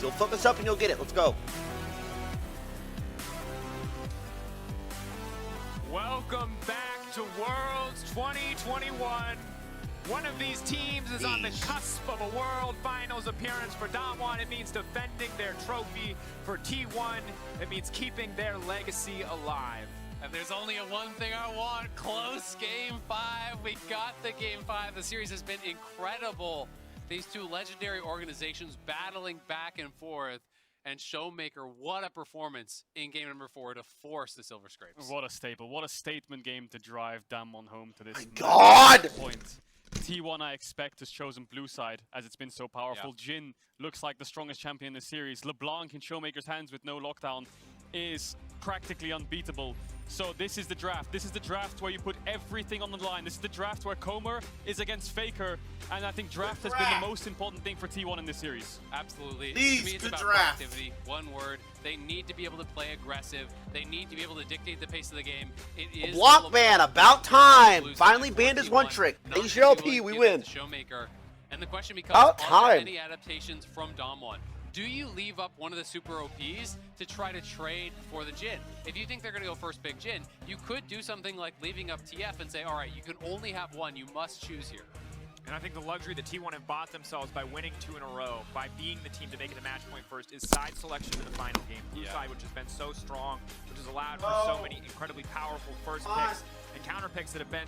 You'll focus up and you'll get it. Let's go. Welcome back to Worlds 2021. One of these teams is on the cusp of a World Finals appearance. For DWG, it means defending their trophy. For T1, it means keeping their legacy alive. And there's only one thing I want, close Game 5. We got the Game 5. The series has been incredible. These two legendary organizations battling back and forth. And Showmaker, what a performance in game number 4 to force the Silver Scrapes. What a staple. What a statement game to drive DWG home to this point. T1, I expect, has chosen blue side as it's been so powerful. Yeah. Jin looks like the strongest champion in the series. LeBlanc in Showmaker's hands with no lockdown is practically unbeatable. So this is the draft. This is the draft where you put everything on the line. This is the draft where Comer is against Faker. And I think draft has been the most important thing for T1 in this series. Absolutely. Please, to me, it's good about draft. proactivity. One word. They need to be able to play aggressive. They need to be able to dictate the pace of the game. It is Block ban, about time. Blue Finally side banned his one trick. Not HLP, we give it win. to Showmaker. And the question becomes, About are there time. any adaptations from DWG? Do you leave up one of the super OPs to try to trade for the Jin? If you think they're going to go first pick Jin, you could do something like leaving up TF and say, all right, you can only have one. You must choose here. And I think the luxury that T1 have bought themselves by winning 2 in a row, by being the team to make it a match point first, is side selection in the final game. Blue side, which has been so strong, which has allowed for so many incredibly powerful first picks and counter picks that have been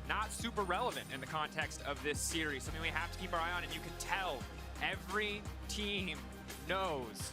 not super relevant in the context of this series. Something we have to keep our eye on, and you can tell every team knows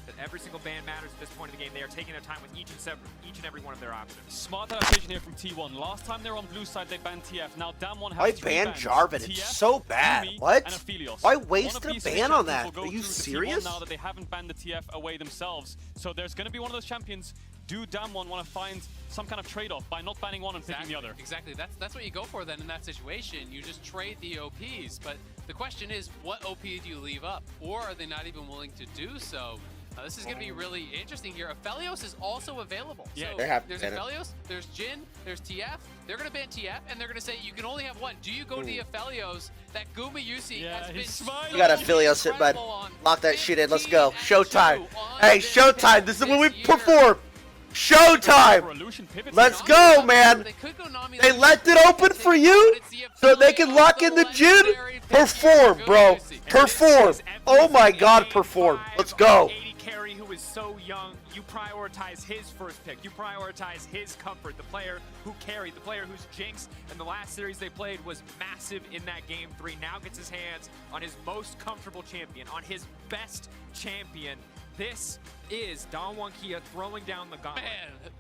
that every single ban matters at this point in the game. They are taking their time with each and every one of their options. Smart adaptation here from T1. Last time they were on blue side, they banned TF. Now DWG has Why 3 ban bans. Jarvan? TF, It's so bad. Yumi, What? and Aphelios. Why One waste of a these ban three on champions that? will go Are you through to T1 serious? now that they haven't banned the TF away themselves. So there's going to be one of those champions. Do DWG want to find some kind of trade-off by not banning one and picking the other? Exactly. That's what you go for then in that situation. You just trade the OPs. But the question is, what OP do you leave up? Or are they not even willing to do so? This is going to be really interesting here. Aphelios is also available. Yeah, so they're happy there's to ban it. Aphelios, there's Jin, there's TF. They're going to ban TF, and they're going to say you can only have one. Do you go to the Aphelios that Guma Yusi has been he's smiling. You got Aphelios it, bud. incredible on? Lock that shit in. Let's go. 15 and Showtime. 2 on Hey, this showtime. pick This is when we this year. perform. For Showtime. Illusion pivots Let's here. go, man. They could go Nami They Lucian. left it open for you so they can lock in the Jin. Perform, bro. Perform. Oh my God, perform. Let's go. 80 carry who is so young, you prioritize his first pick. You prioritize his comfort. The player who carried, the player whose jinx in the last series they played was massive in that game 3. Now gets his hands on his most comfortable champion, on his best champion. This is DWG Kia throwing down the gauntlet.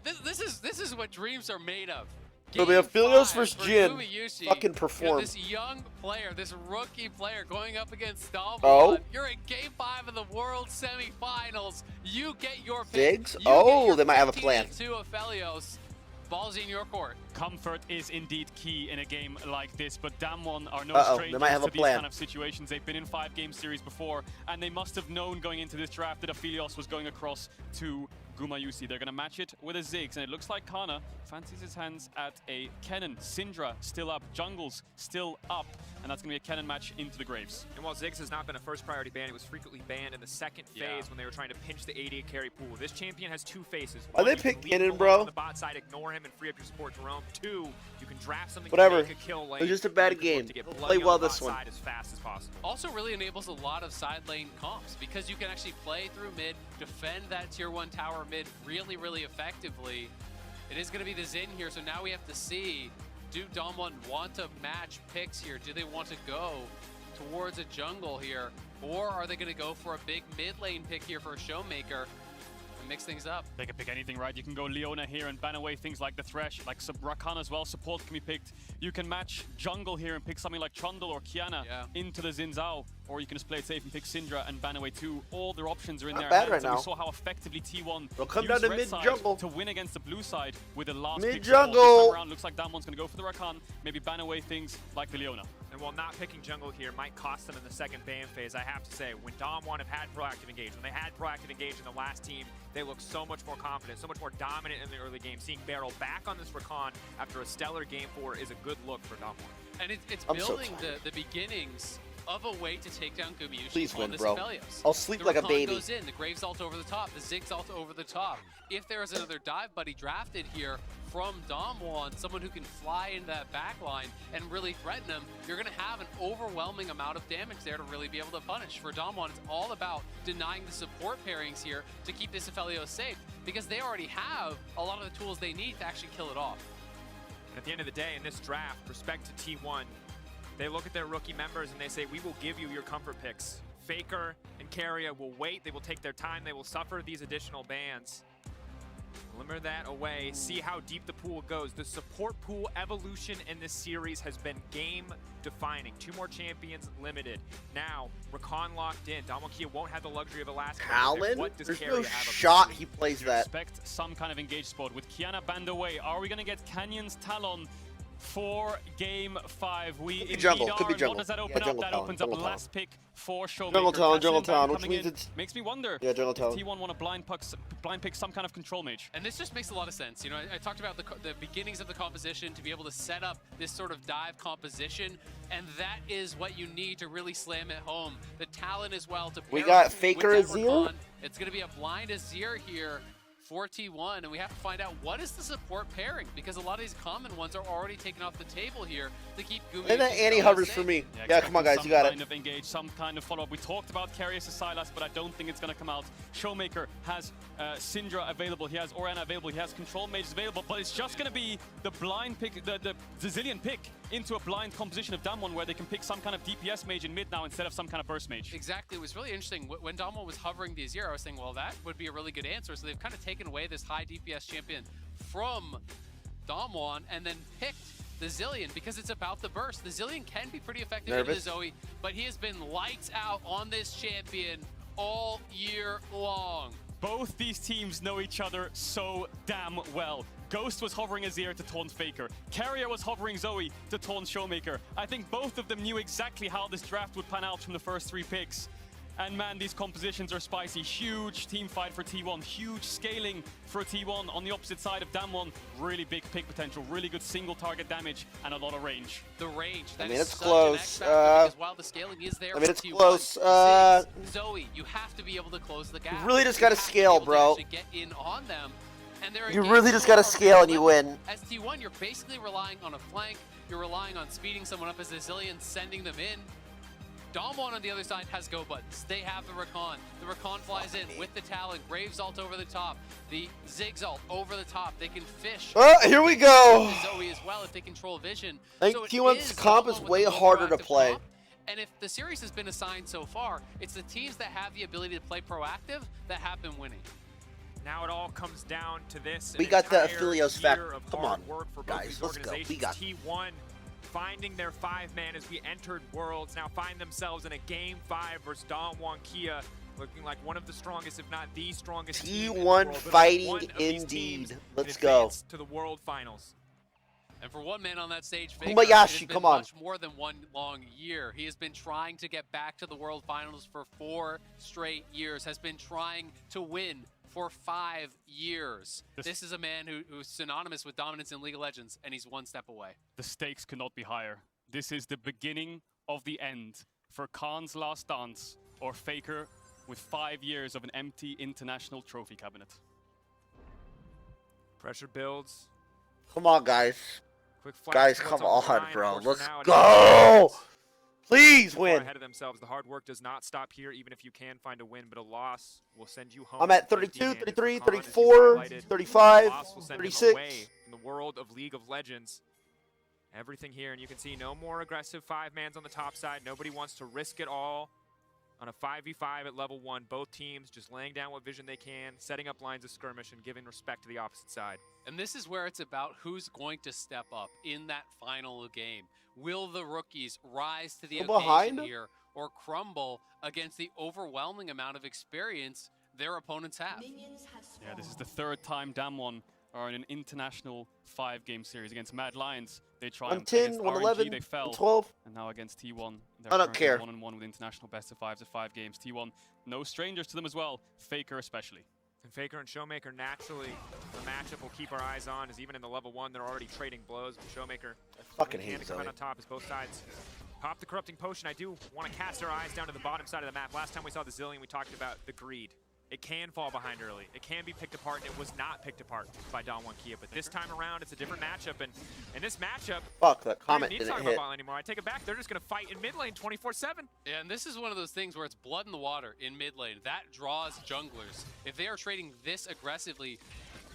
Man, this is what dreams are made of. It'll be Game Aphelios 5 versus for Jin. Guma Yushi. Fucking You know, perform. this young player, this rookie player going up against DWG. Oh. You're in Game 5 of the World Semifinals. You get your pick. Ziggs? You Oh, get your they might have a plan. 15-2 Aphelios. Ball's in your court. Comfort is indeed key in a game like this, but DWG are no Uh-oh, they strangers might have to a these plan. kind of situations. They've been in 5-game series before, and they must have known going into this draft that Aphelios was going across to Guma Yusi. They're going to match it with a Ziggs, and it looks like Kana fancies his hands at a Kennen. Syndra still up, Jungle's still up, and that's going to be a Kennen match into the graves. And while Ziggs has not been a first priority ban, it was frequently banned in the second phase when they were trying to pinch the 80 carry pool. This champion has 2 faces. Why One, they you pick can leave him Kennen, alone bro? On the bot side, ignore him and free up your support to roam. 2, you can draft something Whatever. to make a kill lane. It was just a bad and you can look game. to get We'll bloody play on well the this bot one. side as fast as possible. Also really enables a lot of side lane comps because you can actually play through mid, defend that tier 1 tower mid really, really effectively. It is going to be the Xin here, so now we have to see, do DWG want to match picks here? Do they want to go towards a jungle here? Or are they going to go for a big mid lane pick here for a Showmaker and mix things up? They can pick anything, right? You can go Leona here and ban away things like the Thresh, like Rakan as well. Support can be picked. You can match jungle here and pick something like Trundle or Kiana into the Xin Zhao. Or you can just play it safe and pick Syndra and ban away 2. All their options are in Not their bad hands. right And we now. saw how effectively T1 They'll come used down to red side mid-jungle. to win against the blue side with the last Mid-jungle. pick support. This time around, looks like DWG's going to go for the Rakan, maybe ban away things like the Leona. And while not picking jungle here might cost them in the second ban phase, I have to say, when DWG have had proactive engage, when they had proactive engage in the last team, they look so much more confident, so much more dominant in the early game. Seeing Barrel back on this Rakan after a stellar game 4 is a good look for DWG. And it's I'm so building tired. the beginnings of a way to take down Gumayusi Please on win, this bro. Aphelios. I'll sleep The like a Rakan baby. goes in, the Graves ult over the top, the Ziggs ult over the top. If there is another dive buddy drafted here from Damwon, someone who can fly into that back line and really threaten him, you're going to have an overwhelming amount of damage there to really be able to punish. For Damwon, it's all about denying the support pairings here to keep this Aphelios safe, because they already have a lot of the tools they need to actually kill it off. And at the end of the day, in this draft, respect to T1, they look at their rookie members and they say, we will give you your comfort picks. Faker and Carrier will wait, they will take their time, they will suffer these additional bans. Glimmer that away, see how deep the pool goes. The support pool evolution in this series has been game-defining. 2 more champions limited. Now, Rakan locked in. Damwon won't have the luxury of a last Talon? What does There's Carrier no have up shot his he sleeve? plays You that. expect some kind of engaged spot with Kiana banned away. Are we going to get Canyon's Talon for game 5? We Could be indeed jungle, are. could be And jungle. what does that Yeah, open up? jungle That Talon, opens up jungle last pick for Showmaker. Jungle Talon, jungle Cassian Talon, Ban which coming means in. it's... Makes me wonder Yeah, jungle if Talon. T1 want to blind pick some kind of control mage. And this just makes a lot of sense. You know, I talked about the beginnings of the composition to be able to set up this sort of dive composition, and that is what you need to really slam it home. The Talon as well to pair We got up Faker with that Azir? Rakan. It's going to be a blind Azir here for T1, and we have to find out what is the support pairing, because a lot of these common ones are already taken off the table here to keep Gumayusi And then Annie hovers for me. Yeah, come on, guys, you got Some kind it. of engage, some kind of follow-up. We talked about Carrier's Silas, but I don't think it's going to come out. Showmaker has Syndra available, he has Orianna available, he has Control Mages available, but it's just going to be the blind pick, the Zillion pick into a blind composition of Damwon where they can pick some kind of DPS mage in mid now instead of some kind of burst mage. Exactly. It was really interesting. When Damwon was hovering the Azir, I was saying, well, that would be a really good answer. So they've kind of taken away this high DPS champion from Damwon and then picked the Zillion because it's about the burst. The Zillion can be pretty effective into the Zoe, but he has been lights out on this champion all year long. Both these teams know each other so damn well. Ghost was hovering Azir to taunt Faker. Carrier was hovering Zoe to taunt Showmaker. I think both of them knew exactly how this draft would pan out from the first 3 picks. And man, these compositions are spicy. Huge team fight for T1. Huge scaling for T1 on the opposite side of Damwon. Really big pick potential. Really good single target damage and a lot of range. The range. I That mean, is it's such close. an X factor because while the scaling is there, I mean, for it's T1, close. Ziggs, Zoe, you have to be able to close the gap. You really just gotta have to be scale, able to bro. actually get in on them. And they're You again really just so gotta far scale and you behind. win. As T1, you're basically relying on a flank. You're relying on speeding someone up as a Zillion, sending them in. Damwon on the other side has go buttons. They have the Rakan. The Rakan flies in with the Talon. Graves ult over the top. The Ziggs ult over the top. They can fish. Oh, here we go. The Zoe as well if they control vision. I think T1's comp is way harder to play. Comp. And if the series has been assigned so far, it's the teams that have the ability to play proactive that have been winning. Now it all comes down to this. We an got the entire Aphelios year fact. of Come hard on, work for both guys, these let's go. We organizations. got T1 finding their 5-man as we entered Worlds, now find themselves in a Game 5 versus Damwon Kia, looking like one of the strongest, if not the strongest team in the world. T1 But fighting one of these indeed. teams Let's can go. advance to the World Finals. And for one man on that stage, Faker, Kumayashi, it has been come on. much more than one long year. He has been trying to get back to the World Finals for 4 straight years, has been trying to win for 5 years. This is a man who's synonymous with dominance in League of Legends, and he's 1 step away. The stakes cannot be higher. This is the beginning of the end for Khan's last dance, or Faker with 5 years of an empty international trophy cabinet. Pressure builds. Come on, guys. Quick flash Guys, to come what's on the on, line. bro. Of course, Let's for now, it go. is Please far win. ahead of themselves. The hard work does not stop here, even if you can find a win, but a loss will send you home. I'm at 32, empty-handed. 33, For Khan, as you 34, highlighted, 35, a loss will send him 36. away in the world of League of Legends. Everything here, and you can see no more aggressive 5-mans on the top side. Nobody wants to risk it all on a 5v5 at level 1. Both teams just laying down what vision they can, setting up lines of skirmish, and giving respect to the opposite side. And this is where it's about who's going to step up in that final game. Will the rookies rise to the Still occasion behind? here or crumble against the overwhelming amount of experience their opponents have? Yeah, this is the 3rd time Damwon are in an international 5-game series against Mad Lions. They triumphed 110, against 111, RNG, they fell. 112. And now against T1, they're I don't currently care. 1-1 with international best of 5s at 5 games. T1, no strangers to them as well. Faker especially. And Faker and Showmaker, naturally, the matchup we'll keep our eyes on, is even in the level 1, they're already trading blows. But Showmaker, I fucking hate to come out Zoe. on top as both sides Pop the Corrupting Potion. I do want to cast our eyes down to the bottom side of the map. Last time we saw the Zillion, we talked about the greed. It can fall behind early. It can be picked apart, and it was not picked apart by Don1 Kia. But this time around, it's a different matchup. And in this matchup, fuck, that I comment don't need to didn't talk hit. about bot lane anymore. I take it back. They're just going to fight in mid lane 24/7. Yeah, and this is one of those things where it's blood in the water in mid lane. That draws junglers. If they are trading this aggressively,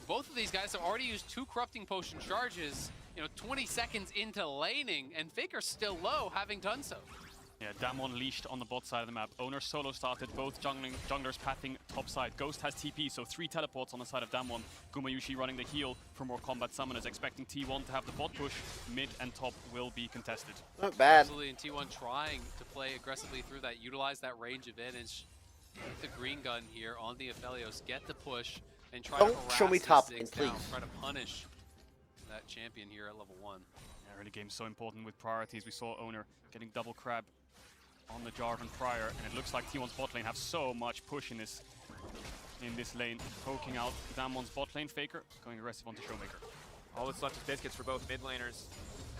both of these guys have already used 2 Corrupting Potion charges, 20 seconds into laning, and Faker's still low, having done so. Yeah, Damwon leashed on the bot side of the map. Owner solo started, both junglers pathing top side. Ghost has TP, so 3 teleports on the side of Damwon. Gumayushi running the heal for more combat summoners, expecting T1 to have the bot push. Mid and top will be contested. Not bad. Absolutely, and T1 trying to play aggressively through that, utilize that range advantage. With the green gun here on the Aphelios, get the push, and try to harass show me the top Ziggs lane, down, please. try to punish that champion here at level 1. Yeah, early game so important with priorities. We saw Owner getting double crab on the Jarvan prior, and it looks like T1's bot lane have so much push in this lane, poking out Damwon's bot lane. Faker going aggressive onto Showmaker. All that's left is biscuits for both mid laners.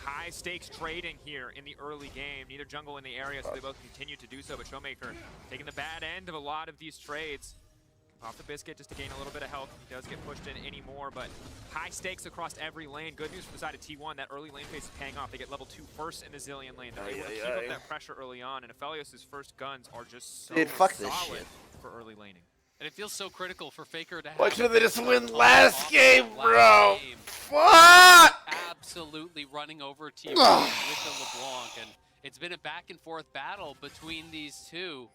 High stakes trading here in the early game. Neither jungle in the area, so they both continue to do so. But Showmaker taking the bad end of a lot of these trades. Pop the biscuit just to gain a little bit of health. He does get pushed in anymore, but high stakes across every lane. Good news for the side of T1. That early lane phase is paying off. They get level 2 first in the Zillion lane. They're able to keep up that pressure early on, and Aphelios' first guns are just so fuck this solid shit. for early laning. And it feels so critical for Faker to have... Why couldn't they just win off last game, last bro? game. Fuck! Absolutely running over T1 with the LeBlanc, and it's been a back and forth battle between these two.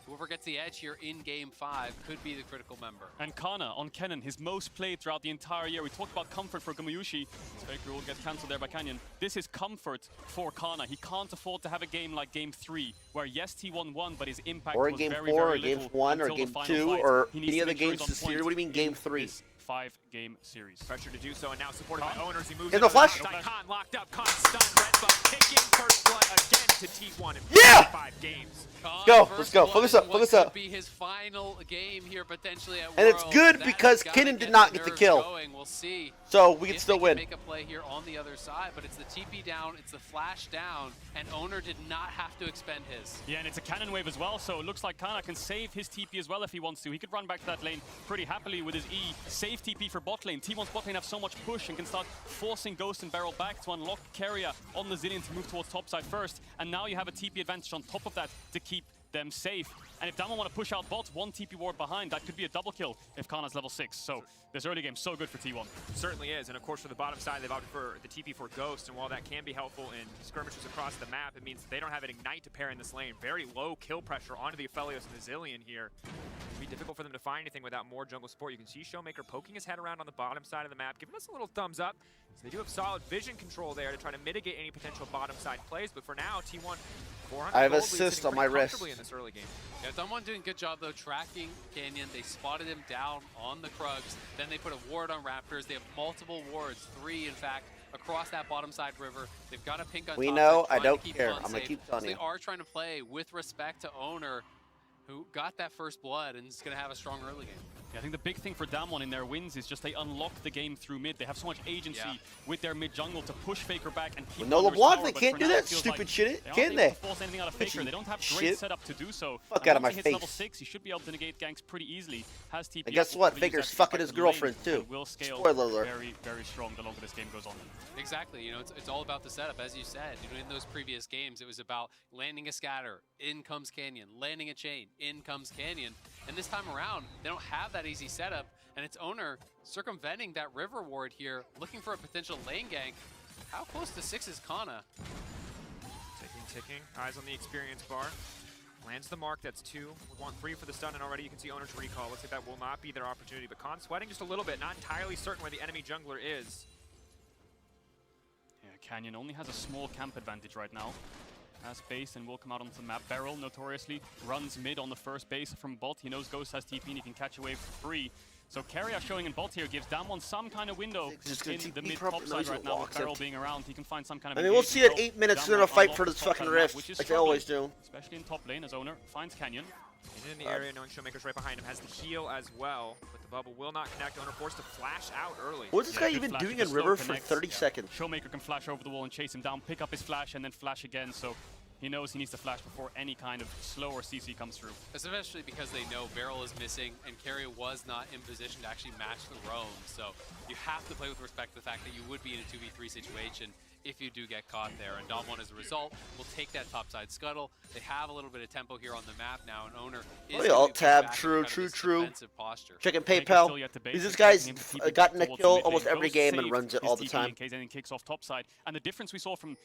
Whoever gets the edge here in Game 5 could be the critical member. And Kana on Kennen, his most played throughout the entire year. We talked about comfort for Gumayushi. Faker will get cancelled there by Canyon. This is comfort for Kana. He can't afford to have a game like Game 3, where yes, T1 won, but his impact Or was Game very, 4, very or Game little 1, or until the Game final 2, fight. or He needs any to other make sure games he's on this series. point What do you mean Game in 3? this 5-game series. Pressure to do so, and now supported by Khan? owners. He moves In into the flash. outside. Khan locked up. Khan stunned. Red buff kicking first blood again to T1 in Yeah! 5 games. Go, let's go. Focus up, focus up. Be his final game here potentially at And it's Worlds. good That because has gotta Kinnan did not get the nerves kill. going. We'll see. So we can if still they win. Make a play here on the other side, but it's the TP down, it's the flash down, and Owner did not have to expend his. Yeah, and it's a cannon wave as well, so it looks like Kana can save his TP as well if he wants to. He could run back to that lane pretty happily with his E. Save TP for bot lane. T1's bot lane have so much push and can start forcing Ghost and Barrel back to unlock Keria on the Zillion to move towards top side first. And now you have a TP advantage on top of that to keep them safe. And if Damwon want to push out bot, 1 TP ward behind, that could be a double kill if Kana's level 6. So this early game so good for T1. Certainly is, and of course for the bottom side, they've opted for the TP for Ghost, and while that can be helpful in skirmishes across the map, it means they don't have an Ignite to pair in this lane. Very low kill pressure onto the Aphelios and the Zillion here. It'll be difficult for them to find anything without more jungle support. You can see Showmaker poking his head around on the bottom side of the map, giving us a little thumbs up. So they do have solid vision control there to try to mitigate any potential bottom side plays, but for now, T1 400 I have gold lead assist sitting on my pretty wrist. comfortably in this early game. Yeah, Damwon doing a good job though tracking Canyon. They spotted him down on the Krugs. Then they put a ward on Raptors. They have multiple wards, 3 in fact, across that bottom side river. They've got a pink on We top. know, They're I trying don't to keep care. Khan I'm gonna safe. keep telling So you. they are trying to play with respect to Owner, who got that first blood and is going to have a strong early game. Yeah, I think the big thing for Damwon in their wins is just they unlock the game through mid. They have so much agency with their mid jungle to push Faker back and keep With no Wanderer's LeBlanc, power, they but can't for do now, that it feels stupid like shit, they can aren't they? able to force anything out of Faker. They don't have great Shit. setup to do so. Fuck And out of once my he hits level face. 6, he should be able to negate ganks pretty easily. Has TP. And guess up, what? will use Faker's that to fucking fight his the lane girlfriend, too. and will scale Spoiler alert. very, very strong the longer this game goes on. Exactly, you know, it's all about the setup, as you said. You know, in those previous games, it was about landing a scatter, in comes Canyon, landing a chain, in comes Canyon. And this time around, they don't have that easy setup, and it's Owner circumventing that river ward here, looking for a potential lane gank. How close to 6 is Kana? Ticking, eyes on the experience bar. Lands the mark, that's 2. We want 3 for the stun, and already you can see Owner's recall. Looks like that will not be their opportunity, but Khan sweating just a little bit, not entirely certain where the enemy jungler is. Yeah, Canyon only has a small camp advantage right now. Has base and will come out onto the map. Beryl notoriously runs mid on the first base from bot. He knows Ghost has TP and he can catch a wave for free. So Keria showing in bot here gives Damwon some kind of window in the mid top side right now. With Beryl being around, he can find some kind of I mean, we'll see at engagement. 8 minutes Damwon they're gonna fight for unlocks this top fucking side map, rift, which is like they always struggling, do. especially in top lane as Owner finds Canyon. In the area, knowing Showmaker's right behind him, has the heal as well, but the bubble will not connect. Owner forced to flash out early. What's this Yeah, guy good even flash, doing just in slow river for connects. 30 seconds? Showmaker can flash over the wall and chase him down, pick up his flash, and then flash again. So He knows he needs to flash before any kind of slower CC comes through. Especially because they know Beryl is missing and Carry was not in position to actually match the roam. So you have to play with respect to the fact that you would be in a 2v3 situation if you do get caught there. And DWG, as a result, will take that topside scuttle. They have a little bit of tempo here on the map now, and Owner is alt tab, back in true. defensive posture. Checking Faker's PayPal. still yet to base. This guy's TP gotten a towards kill mid lane. almost every Ghost game and saved runs it his all the TP time. in case anything kicks off topside. And the difference we saw from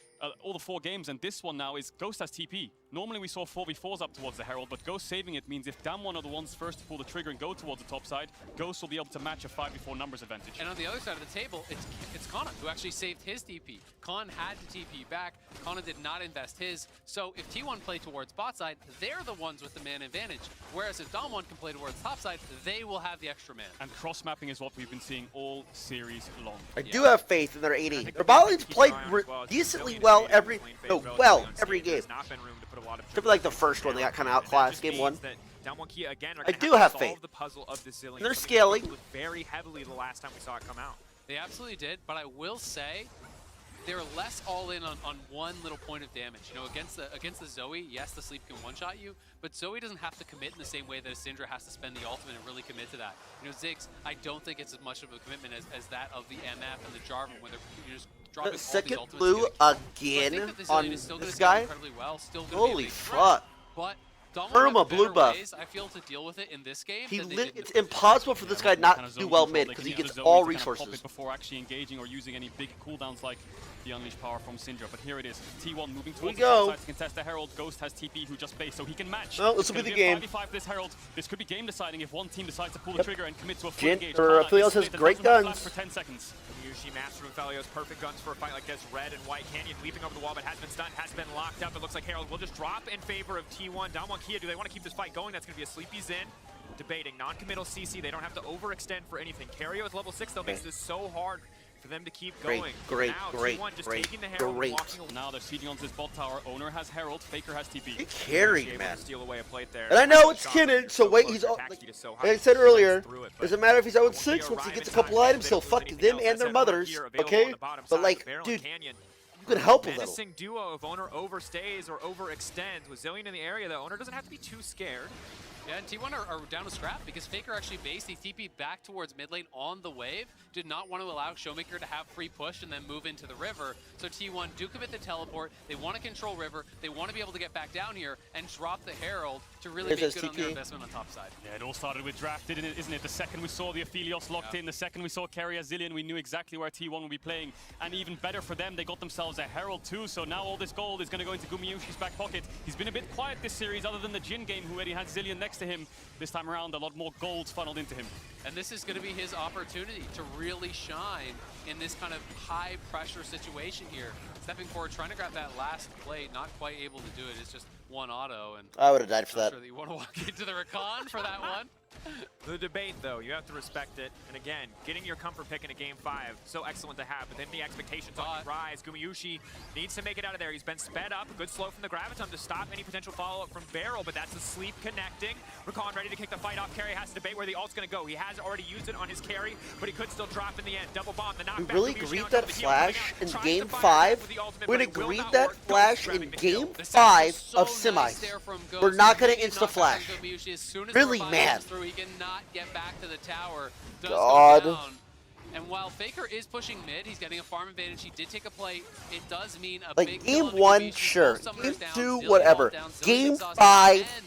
all the 4 games and this one now is Ghost has TP. Normally we saw 4v4s up towards the Herald, but Ghost saving it means if DWG are the ones first to pull the trigger and go towards the top side, Ghost will be able to match a 5v4 numbers advantage. And on the other side of the table, it's Kana who actually saved his TP. Khan had to TP back. Kana did not invest his. So if T1 play towards bot side, they're the ones with the man advantage. Whereas if DWG can play towards top side, they will have the extra man. And cross-mapping is what we've been seeing all series long. I do have faith in their AD. Their bot lane's played decently well every game. Except for like the first one, they got kind of outclassed game 1. I do have faith. And they're scaling. Very heavily the last time we saw it come out. They absolutely did, but I will say they're less all in on one little point of damage. You know, against the Zoe, yes, the sleep can one-shot you, but Zoe doesn't have to commit in the same way that a Syndra has to spend the ultimate and really commit to that. You know, Ziggs, I don't think it's as much of a commitment as that of the MF and the Jarvan, where they're just dropping all Second these blue again on this guy? Well, Holy fuck. But Irma blue buff. I feel to deal with it in this game. It's impossible for this guy not to do well mid because he gets all resources. Before actually engaging or using any big cooldowns like the unleashed power from Syndra. But here it is. T1 moving towards the top side to contest the Herald. Ghost has TP who just based, so he can match. Well, this will be the game. 5v5 this Herald. This could be game deciding if one team decides to pull the trigger and commit to a full engage. Aphelios has great guns. For 10 seconds. Usually Master of Aphelios, perfect guns for a fight like this. Red and White Canyon leaping over the wall, but has been stunned, has been locked up. It looks like Herald will just drop in favor of T1. DWG Kia, do they want to keep this fight going? That's going to be a sleepy Zen. Debating, non-committal CC. They don't have to overextend for anything. Cario is level 6, though, makes this so hard for them to keep going. Great. Now they're sieging onto this bot tower. Owner has Herald, Faker has TP. He carried, man. Steal away a plate there. And I know it's Kinnan, so wait, he's like I said earlier, doesn't matter if he's 0-6, once he gets a couple items, he'll fuck them and their mothers, okay? But like, dude, you could help a little. Menacing duo if Owner overstays or overextends. With Zillion in the area, though, Owner doesn't have to be too scared. Yeah, and T1 are down to scrap because Faker actually based. He TP'd back towards mid lane on the wave. Did not want to allow Showmaker to have free push and then move into the river. So T1 do commit the teleport. They want to control river. They want to be able to get back down here and drop the Herald to really make good on their investment on top side. Yeah, it all started with drafted, isn't it? The second we saw the Aphelios locked in, the second we saw Carry as Zillion, we knew exactly where T1 would be playing. And even better for them, they got themselves a Herald too. So now all this gold is going to go into Gumiyushi's back pocket. He's been a bit quiet this series, other than the Jhin game, who already had Zillion next to him. This time around, a lot more gold funneled into him. And this is going to be his opportunity to really shine in this kind of high pressure situation here. Stepping forward, trying to grab that last plate, not quite able to do it. It's just one auto. And I would have died for that. Sure that you want to walk into the recon for that one. The debate, though, you have to respect it. And again, getting your comfort pick in a game 5, so excellent to have. But then the expectations on the rise. Gumiyushi needs to make it out of there. He's been sped up. A good slow from the Graviton to stop any potential follow-up from Beryl, but that's a sleep connecting. Rakan ready to kick the fight off. Carry has to debate where the ult's going to go. He has already used it on his carry, but he could still drop in the end. Double bomb, the knockback. We really greed that flash in game 5. We're going to greed that flash in game 5 of semis. We're not going to insta-flash. Really, man. He cannot get back to the tower. God. And while Faker is pushing mid, he's getting a farm advantage. He did take a plate. It does mean a like big game 1, sure. Game 2, whatever. Game 5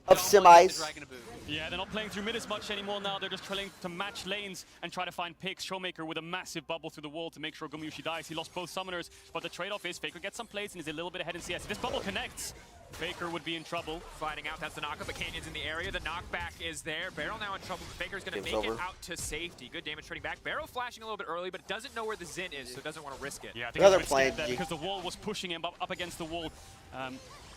of semis. Yeah, they're not playing through mid as much anymore now. They're just trying to match lanes and try to find picks. Showmaker with a massive bubble through the wall to make sure Gumiyushi dies. He lost both summoners, but the trade-off is Faker gets some plates and is a little bit ahead in CS. If this bubble connects, Faker would be in trouble. Sliding out, that's the knockup, but Canyon's in the area. The knockback is there. Beryl now in trouble, but Faker's going to make it out to safety. Good damage trading back. Beryl flashing a little bit early, but doesn't know where the Zin is, so doesn't want to risk it. Yeah, I think he's scared there because the wall was pushing him up against the wall.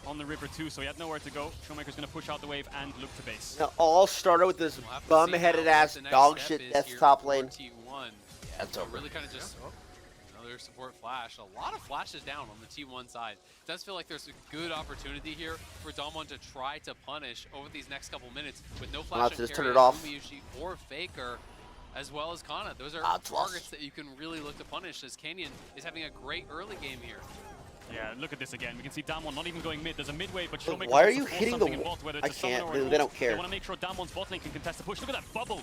On the river too, so he had nowhere to go. Showmaker's gonna push out the wave and look to base. Now all started with this bum-headed ass dog shit desktop lane. T1. Yeah, it's over. Really kind of just another support flash. A lot of flashes down on the T1 side. It does feel like there's a good opportunity here for DWG to try to punish over these next couple minutes with no flash on just Carry, turn it off. Gumiyushi or Faker, as well as Kana. Those are targets that you can really look to punish, as Canyon is having a great early game here. Yeah, look at this again. We can see Damwon not even going mid. There's a mid wave, but But Showmaker why are wants to you force hitting something the in bot, whether it's I a summon can't. or a They don't ult. care. They want to make sure Damwon's bot lane can contest the push. Look at that bubble.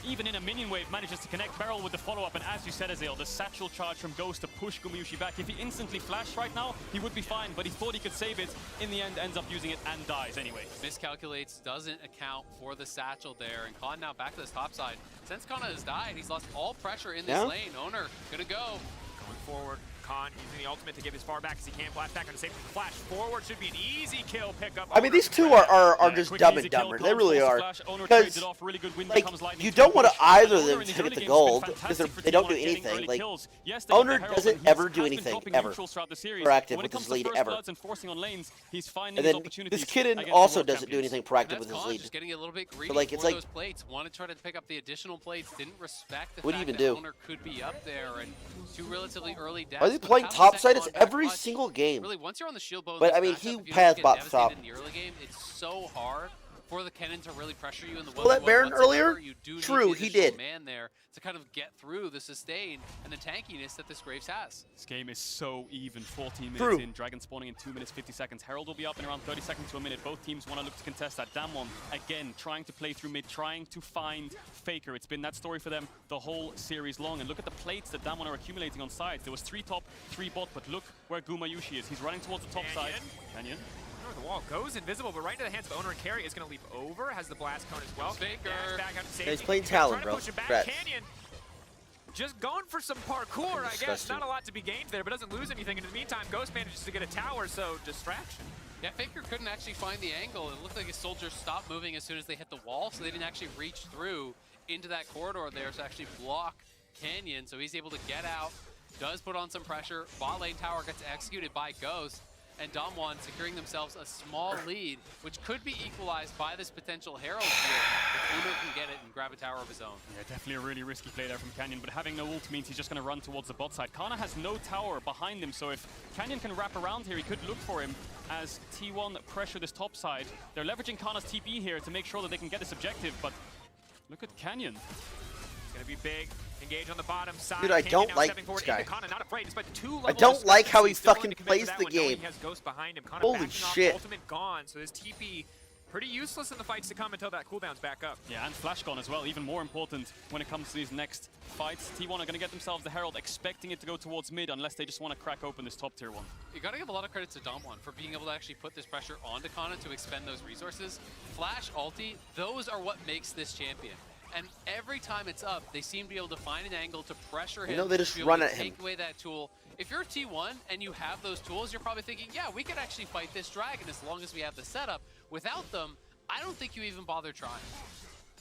Even in a minion wave, manages to connect Beryl with the follow-up, and as you said, Azale, the satchel charge from Ghost to push Gumayusi back. If he instantly flashed right now, he would be fine, but he thought he could save it. In the end, ends up using it and dies anyway. Miscalculates, doesn't account for the satchel there, and Khan now back to this top side. Since Kana has died, he's lost all pressure in this lane. Owner gonna go. Going forward, Khan using the ultimate to get as far back as he can. Flash back on the same flash forward should be an easy kill pickup. I mean, these two are just dumb and dumber. They really are. Because like, you don't want to either of them to get the gold because they don't do anything. Like, Owner doesn't ever do anything ever proactive with his lead ever. And then this kid also doesn't do anything proactive with his lead. Just getting a little bit greedy like, it's for like, those plates. Want to try to pick up the additional plates. Didn't respect the what do you fact even that do? Owner could be up there, and two relatively early deaths. Are they But playing how does top that side? It's combat every clutch? single game. Really, once you're on the shield bow, in But this I mean, matchup, he if you has don't get bot devastated stop. in the early game, it's so hard for the Kennen to really pressure you in the Well, that Baron earlier? You do need True, the he additional did. man there to kind of get through the sustain and the tankiness that this Graves has. This game is so even. 14 minutes True. in, Dragon spawning in 2 minutes 50 seconds. Herald will be up in around 30 seconds to a minute. Both teams want to look to contest that. Damwon, again, trying to play through mid, trying to find Faker. It's been that story for them the whole series long. And look at the plates that Damwon are accumulating on sides. There was 3 top, 3 bot, but look where Gumayusi is. He's running towards the top side. Canyon. The wall goes invisible, but right into the hands of Owner and Carry is going to leap over. Has the blast cone as well. Faker. Back out to safety. Yeah, he's playing Talon, Trying to bro. push him back. Congrats. Canyon just going for some parkour, I guess. Disgusting. Not a lot to be gained there, but doesn't lose anything. In the meantime, Ghost manages to get a tower, so distraction. Yeah, Faker couldn't actually find the angle. It looked like his soldiers stopped moving as soon as they hit the wall, so they didn't actually reach through into that corridor there to actually block Canyon. So he's able to get out, does put on some pressure. Bot lane tower gets executed by Ghost, and Damwon securing themselves a small lead, which could be equalized by this potential Herald here if Uno can get it and grab a tower of his own. Yeah, definitely a really risky play there from Canyon, but having no ult means he's just going to run towards the bot side. Kana has no tower behind him, so if Canyon can wrap around here, he could look for him as T1 pressure this top side. They're leveraging Kana's TP here to make sure that they can get this objective, but look at Canyon. It's going to be big. Engage on the bottom side. Dude, I Canyon don't now like stepping forward this guy. into Kana, not afraid, despite 2 I levels don't of like how he still willing fucking to commit plays to that the one, knowing game. He has Ghost behind him. Kana Holy backing off, shit. ultimate gone, so his TP pretty useless in the fights to come until that cooldown's back up. Yeah, and Flash gone as well, even more important when it comes to these next fights. T1 are going to get themselves the Herald, expecting it to go towards mid unless they just want to crack open this top tier one. You gotta give a lot of credit to Damwon for being able to actually put this pressure onto Kana to expend those resources. Flash, ulti, those are what makes this champion. And every time it's up, they seem to be able to find an angle to pressure him. You know, they just to be able run to at him. take away that tool. If you're T1 and you have those tools, you're probably thinking, yeah, we could actually fight this dragon as long as we have the setup. Without them, I don't think you even bother trying.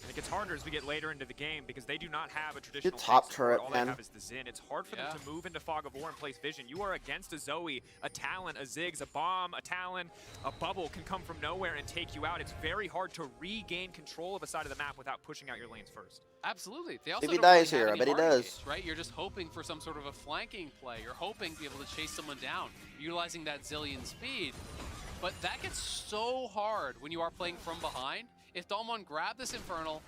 And it gets harder as we get later into the game because they do not have a traditional top tank support. turret, All man. they have is the Xin. It's hard for them to move into Fog of War and place vision. You are against a Zoe, a Talon, a Ziggs, a Bomb, a Talon, a Bubble can come from nowhere and take you out. It's very hard to regain control of a side of the map without pushing out your lanes first. Absolutely. They also If he don't really dies here, have I any bet he hard does. engage, right? You're just hoping for some sort of a flanking play. You're hoping to be able to chase someone down, utilizing that zillion speed. But that gets so hard when you are playing from behind. If Damwon grab this Infernal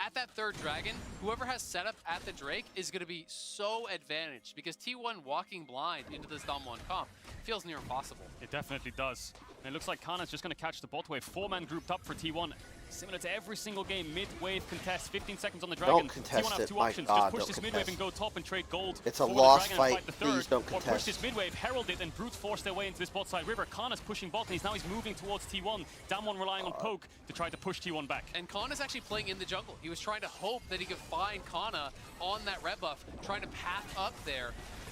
at that third dragon, whoever has setup at the Drake is going to be so advantaged because T1 walking blind into this Damwon comp feels near impossible. It definitely does. And it looks like Kana's just going to catch the bot wave. 4-man grouped up for T1. Similar to every single game, mid-wave contest, 15 seconds on the dragon. Don't contest T1 have it, 2 my options. God, just push don't this contest. mid-wave and go top and trade gold. It's a for the lost dragon and fight. fight the third. Please don't Or push contest. this mid-wave, herald it, and brute force their way into this bot side. River, Kana's pushing bot, and now he's moving towards T1. Damwon relying on poke to try to push T1 back. And Kana's actually playing in the jungle. He was trying to hope that he could find Kana on that red buff, trying to path up there.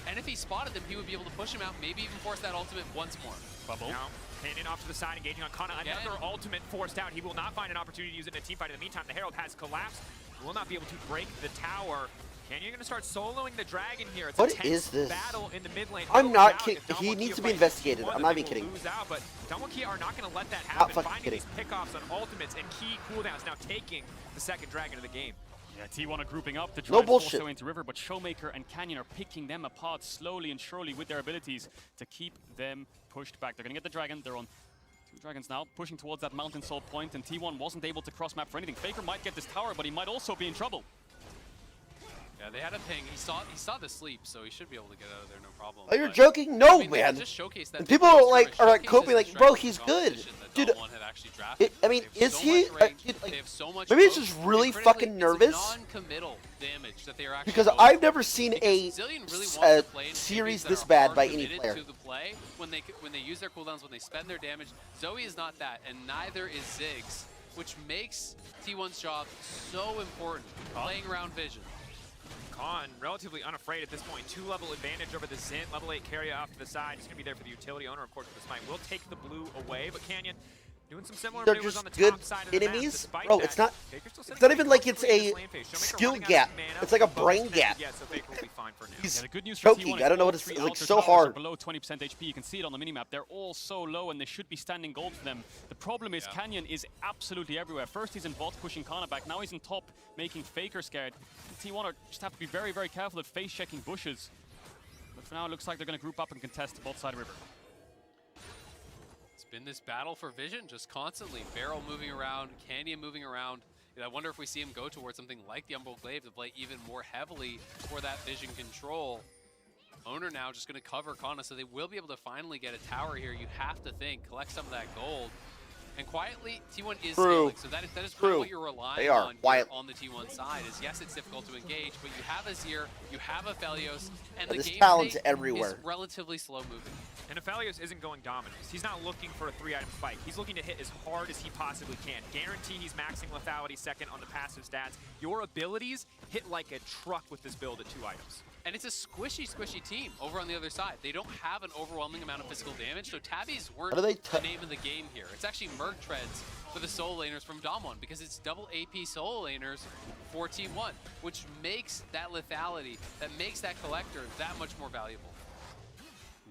And if he spotted them, he would be able to push him out, maybe even force that ultimate once more. Bubble. Now, Canyon off to the side, engaging on Kana. Again. Another ultimate forced out. He will not find an opportunity to use it in a teamfight. In the meantime, the Herald has collapsed. He will not be able to break the tower. Canyon going to start soloing the dragon here. It's What a tense is this? battle in the mid lane. I'm No not doubt kidding. if He Damwon needs Kia to be fights investigated. T1, I'm that not they even will kidding. lose out, but Damwon Kia are not going to let that happen. fucking Finding kidding. these pickoffs on ultimates and key cooldowns, now taking the second dragon of the game. Yeah, T1 are grouping up to try No and force bullshit. their way into River, but Showmaker and Canyon are picking them apart slowly and surely with their abilities to keep them pushed back. They're going to get the dragon. They're on 2 dragons now, pushing towards that Mountain Soul point, and T1 wasn't able to cross map for anything. Faker might get this tower, but he might also be in trouble. Yeah, they had a ping. He saw the sleep, so he should be able to get out of there, no problem. Oh, you're But, joking? No, I mean, man. just showcase that And people big like skirmish, are like showcases coping the like, strength bro, of the he's good. competition that Dude, Dom1 had actually drafted. I mean, They have is so he? much range, Dude, they like, have so much maybe he's poke, just really and critically, fucking it's nervous. non-committal damage that they are actually Because going I've for. never seen a Zillion really wants to play in series champions that this are bad hard by any committed player. to the play when they use their cooldowns, when they spend their damage. Zoe is not that, and neither is Ziggs, which makes T1's job so important, playing around vision. Khan, relatively unafraid at this point. 2-level advantage over the Zin. Level 8 carry off to the side. He's going to be there for the utility owner, of course, with the smite. Will take the blue away, but Canyon doing some similar They're maneuvers just on the good top side of the map. enemies. Despite Bro, that, it's not Faker's still it's sitting not even like it's comfortably in a this lane phase. Showmaker skill running out of gap. mana, It's like a but brain bonus connected gap. yet, so Faker will be fine for now. He's Yeah, the good news for choking. T1 I don't know what all it's three like outer so towers hard. are below 20% HP. You can see it on the minimap. They're all so low and they should be standing gold for them. The problem is Canyon is absolutely everywhere. First he's in bot pushing Kana back. Now he's in top making Faker scared. T1 just have to be very, very careful at face checking bushes. But for now it looks like they're going to group up and contest both side of river. It's been this battle for vision just constantly. Barrel moving around, Canyon moving around. And I wonder if we see him go towards something like the Umbral Glaive to play even more heavily for that vision control. Owner now just going to cover Kana, so they will be able to finally get a tower here. You have to think, collect some of that gold. And quietly, T1 is scaling, so that is kind of what you're relying on here on the T1 side. Is yes, it's difficult to engage, but you have Azir, you have Aphelios, and the game talent's everywhere. is relatively slow moving. And Aphelios isn't going dominance. He's not looking for a 3-item spike. He's looking to hit as hard as he possibly can. Guarantee he's maxing lethality second on the passive stats. Your abilities hit like a truck with this build at 2 items. And it's a squishy team over on the other side. They don't have an overwhelming amount of physical damage, so tabbies weren't the name of the game here. It's actually Merc Treads for the solo laners from Dom1 because it's double AP solo laners for T1, which makes that lethality, that makes that collector that much more valuable.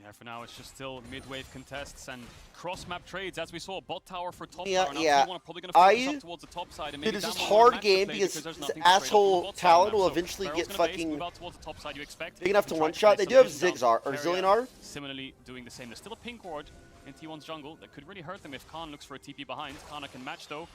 Yeah, for now it's just still mid-wave contests and cross-map trades, as we saw. Bot tower for top Yeah, tower. Now yeah. T1 are probably going to focus up towards the top side. And maybe Dude, it's just Damwon hard match game the play because there's this nothing to trade off asshole on the bot side Talon map. will So eventually Barrel's get gonna base, fucking move out towards the top side, you expect. big enough to try one-shot. play They do have some Ziggs or Carrier Zillion are. Similarly doing the same. There's still a pink ward in T1's jungle that could really hurt them if Khan looks for a TP behind. Kana can match though.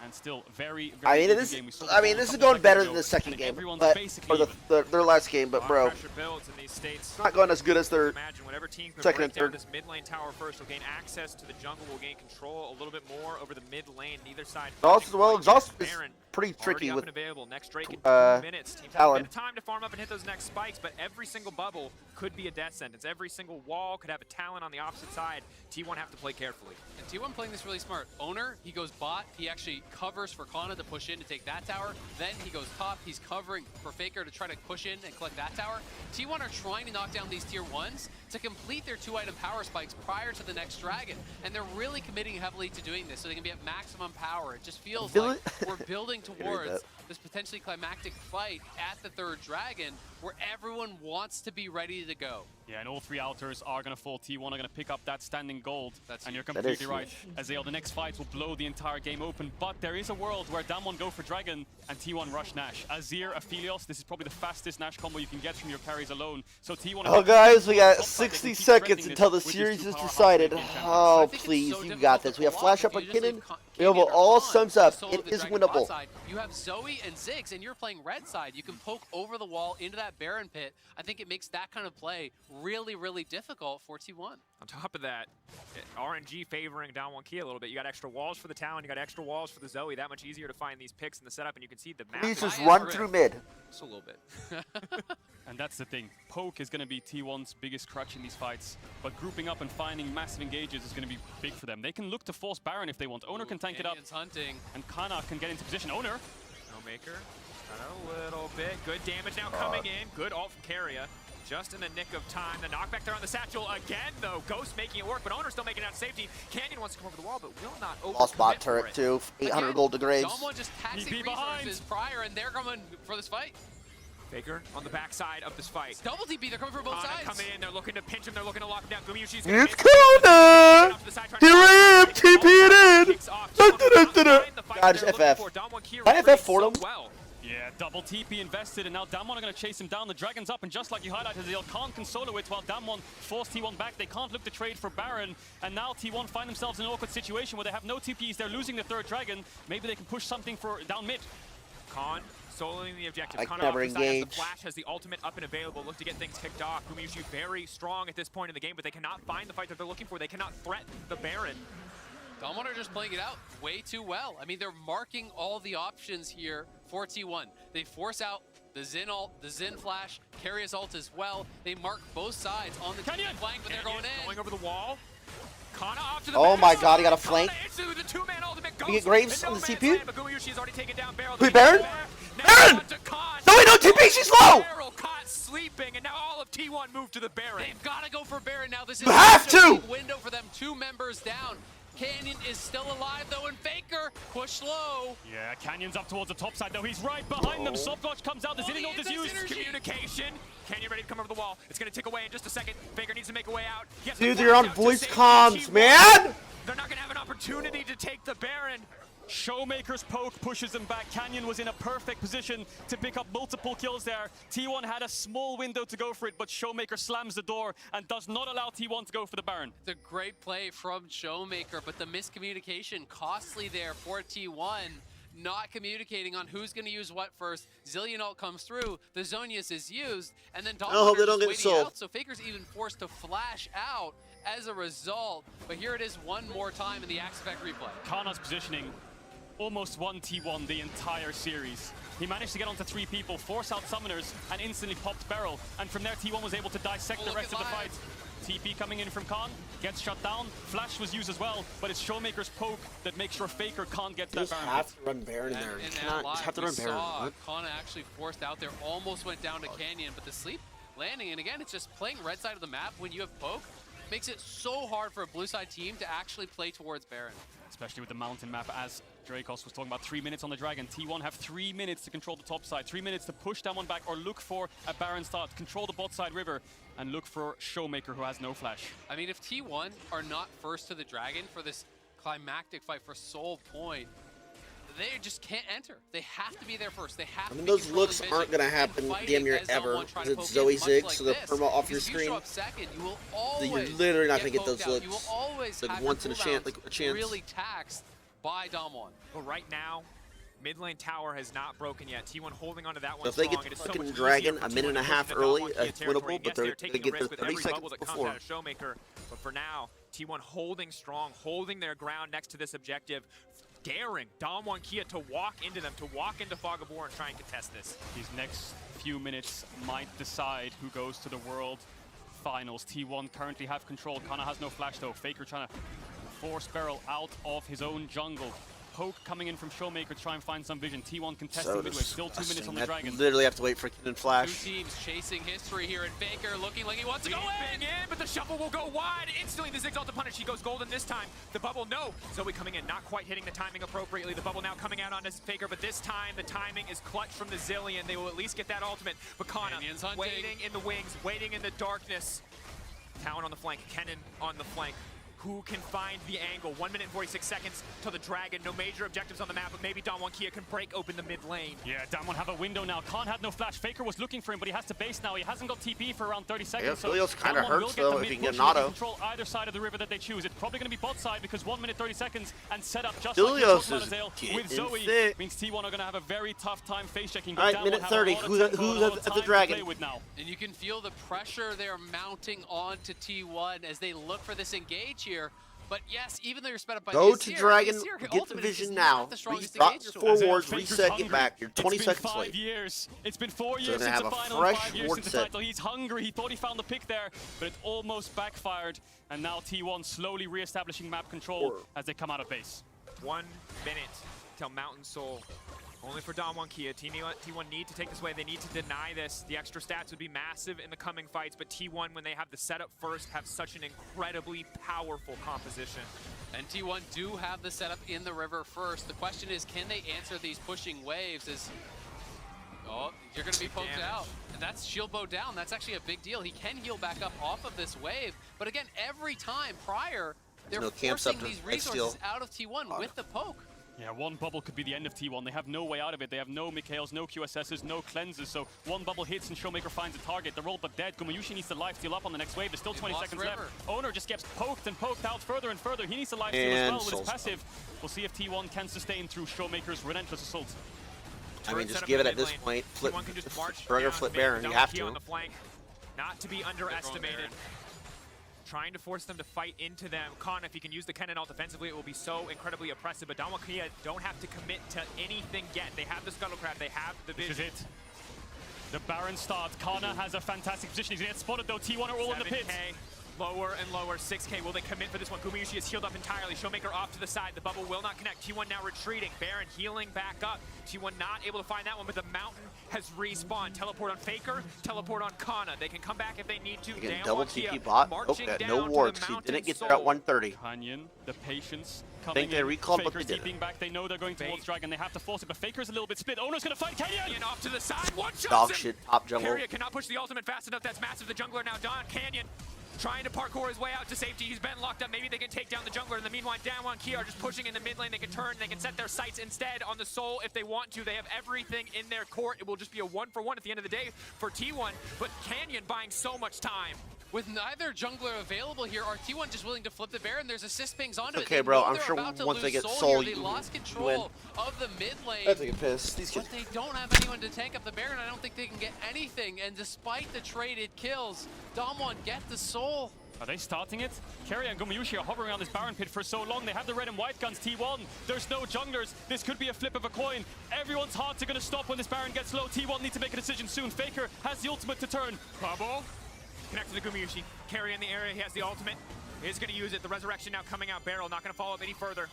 And still very even this game. is going better than the second game, but or their last game. But bro, pressure builds in these states. not going as good as their Imagine whatever team can second break and down third. this mid lane tower first will gain access to the jungle, will gain control a little bit more over the mid lane. Neither side. Exhaust is pretty tricky up with and available. Next Drake in 2 minutes. Teams have a Talon. bit of time to farm up and hit those next spikes, but every single bubble could be a death sentence. Every single wall could have a Talon on the opposite side. T1 have to play carefully. And T1 playing this really smart. Owner, he goes bot, he actually covers for Kana to push in to take that tower. Then he goes top, he's covering for Faker to try to push in and collect that tower. T1 are trying to knock down these tier 1s to complete their 2-item power spikes prior to the next dragon. And they're really committing heavily to doing this so they can be at maximum power. It just feels like we're building towards this potentially climactic fight at the 3rd dragon where everyone wants to be ready to go. Yeah, and all 3 altars are going to fall. T1 are going to pick up that standing gold. And you're That completely is right. Azale, the next fight will blow the entire game open. But there is a world where Damwon go for Dragon and T1 rush Nash. Azir, Aphelios, this is probably the fastest Nash combo you can get from your carries alone. So T1... Oh guys, we got 60 seconds until the series is decided. Oh please, you got this. We have flash up on Kinnan. We have all sums up. It is winnable. You have Zoe and Ziggs, and you're playing red side. You can poke over the wall into that Baron pit. I think it makes that kind of play really, really difficult for T1. On top of that, RNG favoring Damwon Kia a little bit. You got extra walls for the Talon, you got extra walls for the Zoe. That much easier to find these picks in the setup, and you can see the map. Please just run through mid. Just a little bit. And that's the thing. Poke is going to be T1's biggest crutch in these fights, but grouping up and finding massive engages is going to be big for them. They can look to force Baron if they want. Owner can tank it up, hunting. and Kana can get into position. Owner! Snowmaker, a little bit. Good damage now coming in. Good ult from Carrier. Just in the nick of time. The knockback there on the satchel again, though. Ghost making it work, but Owner's still making it out of safety. Canyon wants to come over the wall, but will not over. Lost bot turret too. 800 gold to Graves. Someone just taxing resources prior, and they're coming for this fight. Faker on the backside of this fight. Double TP, they're coming from both sides. Coming in, they're looking to pinch him, they're looking to lock him down. Gumayushi's It's Kona! Here TP it in! God, just FF. I FF for them. Yeah, double TP invested, and now Damwon are going to chase him down. The Dragon's up, and just like you highlighted, they can't consolo it while Damwon force T1 back. They can't look to trade for Baron, and now T1 find themselves in an awkward situation where they have no TPs. They're losing the 3rd Dragon. Maybe they can push something for down mid. Khan soloing the objective. I Khan never off the side as engage. the Flash has the ultimate up and available. Look to get things kicked off. Gumayusi very strong at this point in the game, but they cannot find the fight that they're looking for. They cannot threaten the Baron. DWG are just playing it out way too well. I mean, they're marking all the options here for T1. They force out the Zin ult, the Zin flash, Carius ult as well. They mark both sides on the T1 flank, but they're going in. Going over the wall. Kana off to the Oh my back. god, he got a flank. Kana the two-man ultimate goes. We get Graves And on the man's CPU? land, but Gumayusi has already taken down Barrel. Wait, Baron? Baron! No, wait, no, TP, she's low! Barrel caught sleeping, and now all of T1 moved to the Baron. They've got to go for Baron now. This is You have such a to! big window for them. 2 members down. Canyon is still alive though, and Faker push low. Yeah, Canyon's up towards the top side though. He's right behind them. Softwatch comes out. The Zillion ult is used. Communication. Canyon ready to come over the wall. It's going to tick away in just a second. Faker needs to make a way out. Yes, Dude, the they're on flash out to voice save comms, T1. man! They're not going to have an opportunity to take the Baron. Showmaker's poke pushes him back. Canyon was in a perfect position to pick up multiple kills there. T1 had a small window to go for it, but Showmaker slams the door and does not allow T1 to go for the Baron. The great play from Showmaker, but the miscommunication costly there for T1. Not communicating on who's going to use what first. Zillion ult comes through, the Zonius is used, and then I hope they don't get waiting sold. out, so Faker's even forced to flash out as a result. But here it is one more time in the Axe Effect replay. Kana's positioning almost won T1 the entire series. He managed to get onto 3 people, force out summoners, and instantly popped Barrel. And from there, T1 was able to dissect the rest of the fight. TP coming in from Khan, gets shut down. Flash was used as well, but it's Showmaker's poke that makes sure Faker can't get You that just Baron. have to run Baron there. You In cannot that just have to live, run we Baron. saw What? Kana actually forced out there, almost went down to Canyon, but the sleep landing, and again, it's just playing red side of the map when you have poke, makes it so hard for a blue side team to actually play towards Baron. Especially with the mountain map, as Dracos was talking about 3 minutes on the Dragon. T1 have 3 minutes to control the top side, 3 minutes to push that one back or look for a Baron start, control the bot side river, and look for Showmaker who has no flash. I mean, if T1 are not first to the Dragon for this climactic fight for Soul Point, they just can't enter. They have to be there first. They have I to mean, be those controlling looks vision aren't going to and happen fighting damn near as someone ever. trying Because to it's poke Zoe in, Ziggs, much so like the this. perma off your Because if you screen. show up second, you will You're always literally not going to get poked those out. looks. You will always Like have your once in a chance, cooldowns like a chance. really taxed by DWG. But right now, mid lane tower has not broken yet. T1 holding onto that one So if they strong. get It is the so fucking much Dragon easier a for minute T1 and a to half push into early, Dalwon it's Kia territory. winnable, but Yes, they're taking going to a get risk there with 30 every bubble seconds that comes before. out of Showmaker. But for now, T1 holding strong, holding their ground next to this objective, daring Dalwon Kia to walk into them, to walk into Fog of War and try and contest this. These next few minutes might decide who goes to the World Finals. T1 currently have control. Kana has no flash though. Faker trying to force Barrel out of his own jungle. Poke coming in from Showmaker to try and find some vision. T1 contesting midway. Still 2 minutes on the Dragon. Literally have to wait for Cannon Two Flash. teams chasing history here, and Faker looking like he wants to go Leaping in. in, but the shuffle will go wide. Instantly, the Ziggs ult to punish. He goes golden this time. The bubble, no. Zoe coming in, not quite hitting the timing appropriately. The bubble now coming out on his Faker, but this time the timing is clutch from the Zillion. They will at least get that ultimate. But Kana Canyon's hunting. waiting in the wings, waiting in the darkness. Talon on the flank, Kennen on the flank. Who can find the angle? 1 minute and 46 seconds to the Dragon. No major objectives on the map, but maybe Dalwon Kia can break open the mid lane. Yeah, Damwon have a window now. Khan had no flash. Faker was looking for him, but he has to base now. He hasn't got TP for around 30 seconds. Yeah, so Filios kinda Damwon will hurts, get though, the if mid he can get push an and auto. control either side of the river that they choose. It's probably going to be bot side because 1 minute 30 seconds and set up just like Filios we is talked about getting with Zoe thick. means T1 are going to have a very tough time face checking. All right, minute 30. Who's at the Dragon? With now. And you can feel the pressure they're mounting onto T1 as they look for this engage here. But yes, even though you're sped up by Go the to Azir, Dragon, Azir get the ultimate is vision not now. the strongest Drop engage your tool. forwards, Faker's reset, hungry. get back. You're 20 It's been seconds 5 late. years. It's been 4 So years they're since gonna the have a final, and fresh 5 years ward since the set. title. He's hungry. He thought he found the pick there, but it almost backfired. And now T1 slowly re-establishing map control as they come out of base. 1 minute till Mountain Soul. Only for Dalwon Kia. T1 need to take this away. They need to deny this. The extra stats would be massive in the coming fights, but T1, when they have the setup first, have such an incredibly powerful composition. And T1 do have the setup in the river first. The question is, can they answer these pushing waves? Oh, you're going to be poked Damage. out. And that's shield bow down. That's actually a big deal. He can heal back up off of this wave. But again, every time prior, they're No camps forcing up to these next resources steal. out of T1 with the poke. Yeah, one bubble could be the end of T1. They have no way out of it. They have no Mikhails, no QSSs, no cleanses. So one bubble hits and Showmaker finds a target. They're all but dead. Gumayusi needs to life steal up on the next wave. There's still 20 lost seconds River. left. Owner just gets poked and poked out further and further. He needs to life steal as And well with his Soul's passive. We'll see if T1 can sustain through Showmaker's relentless assault. I mean, just give it at this point. Flip, Burger, flip Baron. You have to. On the flank, not to be underestimated. Trying to force them to fight into them. Khan, if he can use the cannon ult defensively, it will be so incredibly oppressive. But Damwon Kia don't have to commit to anything yet. They have the Scuttlecraft, they have the vision. This is it. The Baron starts. Kana has a fantastic position. He's gonna get spotted though. T1 are all in the pit. Lower and lower, 6K. Will they commit for this one? Gumayusi is healed up entirely. Showmaker off to the side. The bubble will not connect. T1 now retreating. Baron healing back up. T1 not able to find that one, but the mountain has respawned. Teleport on Faker, teleport on Kana. They can come back if they need to. Again, double TP bot. Oh, got no wards. He didn't get there at 130. Canyon, the patience coming think they recalled what Faker's they did. deeping back. They know they're going towards Dragon. They have to force it, but Faker's a little bit split. Ono's gonna fight Canyon! Off to the side. One shot. Dog shit, top jungle. Carrier cannot push the ultimate fast enough. That's massive. The jungler now done. Canyon trying to parkour his way out to safety. He's been locked up. Maybe they can take down the jungler. In the meanwhile, Damwon Kia are just pushing in the mid lane. They can turn. They can set their sights instead on the Soul if they want to. They have everything in their court. It will just be a 1-for-1 at the end of the day for T1. But Canyon buying so much time. With neither jungler available here, are T1 just willing to flip the Baron? There's assist pings onto it. Okay, bro. I'm sure once they get Soul, they lost control of the mid lane. That's a good piss. These kids. But they don't have anyone to tank up the Baron. I don't think they can get anything. And despite the traded kills, Damwon get the Soul. Are they starting it? Carrier and Gumayusi are hovering around this Baron pit for so long. They have the red and white guns, T1. There's no junglers. This could be a flip of a coin. Everyone's hearts are going to stop when this Baron gets low. T1 needs to make a decision soon. Faker has the ultimate to turn. Bubble. Connected to Gumayusi. Carry in the area. He has the ultimate. He's going to use it. The resurrection now coming out. Barrel not going to follow up any further.